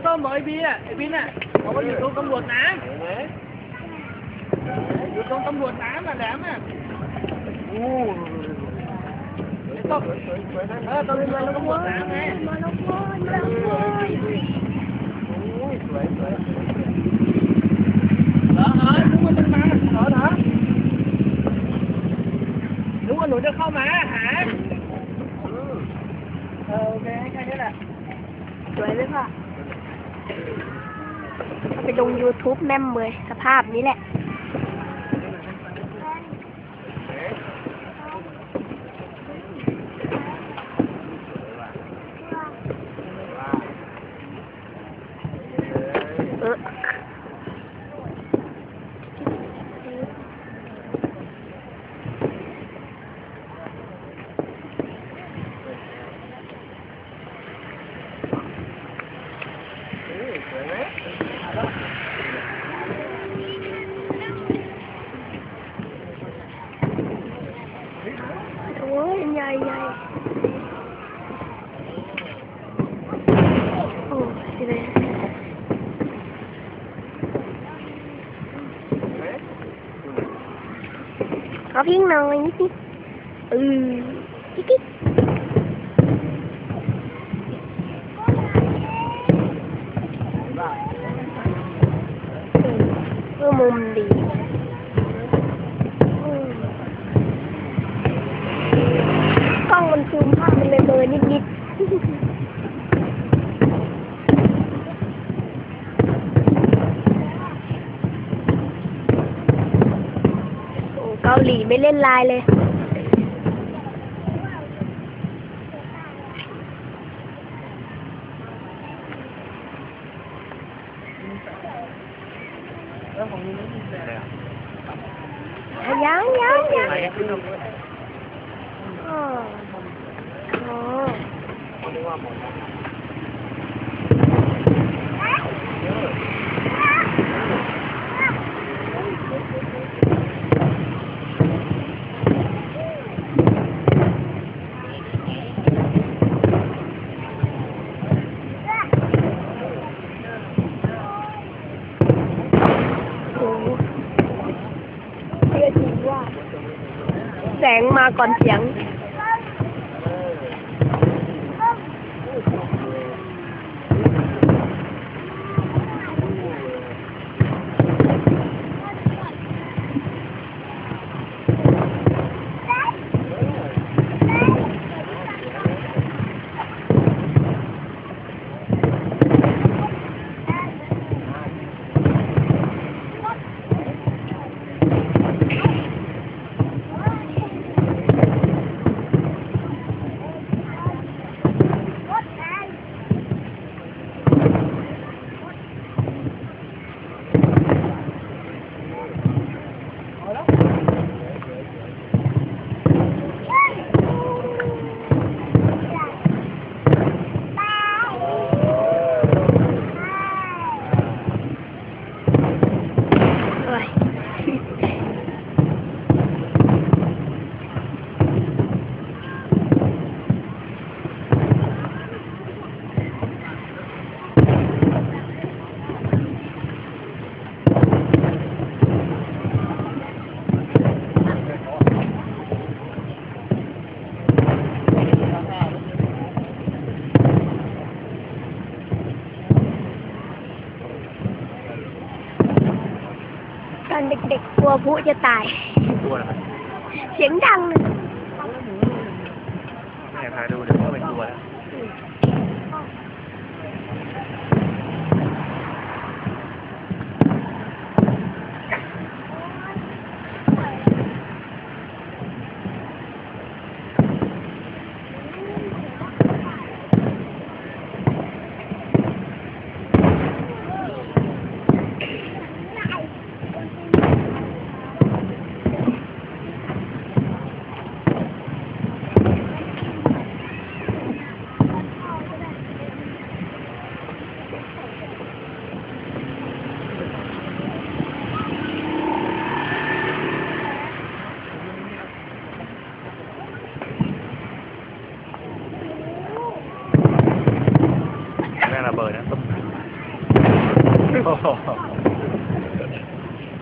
ส้มบอกไอ้บีอ่ะไอ้บินอ่ะบอกว่าอยู่ตรงตำรวจน้ำอยู่ตรงตำรวจน้ำอ่ะแหลมอ่ะไอ้ส้มตรงตำรวจน้ำไงมาแล้วพ่อสวยเหรอนึกว่าจะมาเหรอนึกว่าหนูจะเข้ามาหาโอเคแค่นี้แหละสวยเลยค่ะไปลง YouTube แม่มเลยสภาพนี้แหละโอ้ยใหญ่โอ้สิเลยขอพิงหน่อยนิดนิดมุมดีกล้องมันซูมภาพมันเลยเบลอนิดโอ้เกาหลีไม่เล่นไลน์เลยยังแสงมาก่อนเสียงตอนเด็กๆกลัวพลุจะตายเสียงดังเลยแม่พาดูเดี๋ยวก็เป็นตัวแล้ว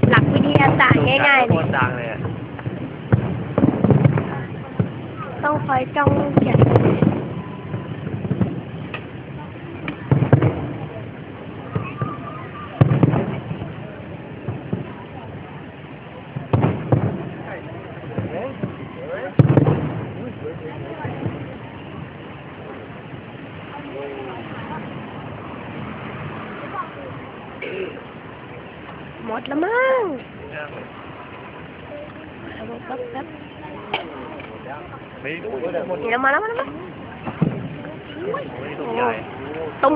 หลักวิทยาศาสตร์ง่ายๆ โคตรดังเลย ต้องคอยจ้องเก็บหมดแล้วมั้งแป๊บนี่แล้วมาแล้วตุ้ม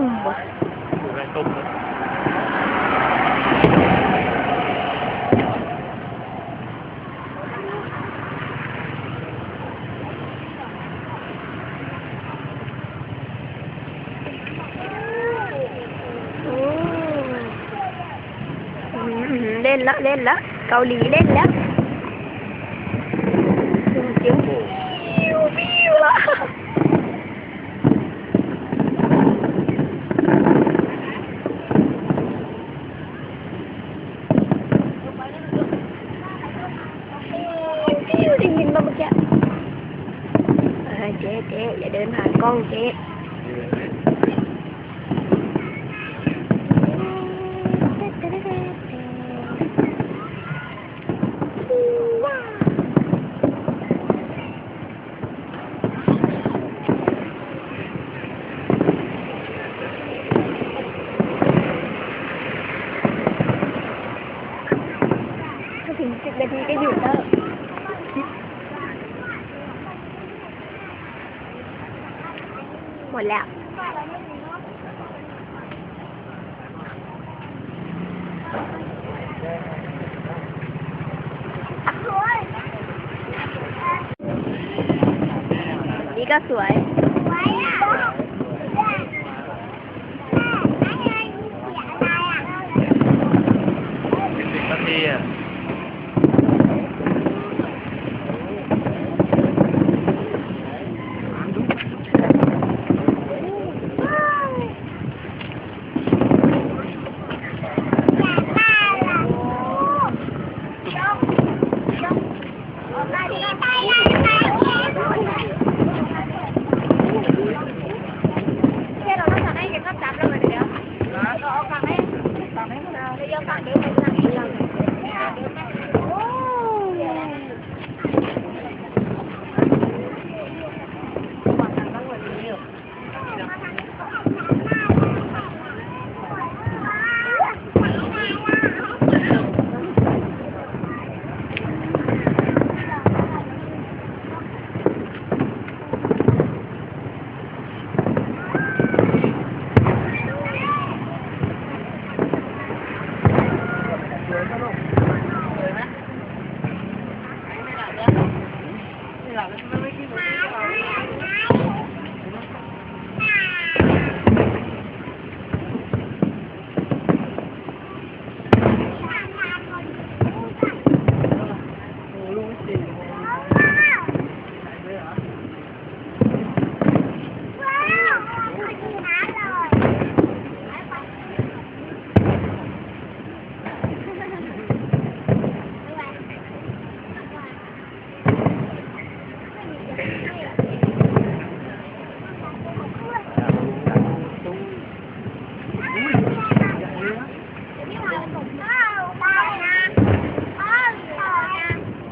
เล่นแล้วเกาหลีเล่นแล้วจิ้วปิ้วละปิ้วได้ยินมาเมื่อกี้เจ๊อย่าเดินผ่านกล้องเจ๊ถึง10 นาทีก็หยุดแล้วหมดแล้วนี่ก็สวย10 นาทีอ่ะ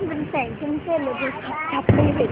มันแสงเส้นๆเลยดูชัดไม่เห็น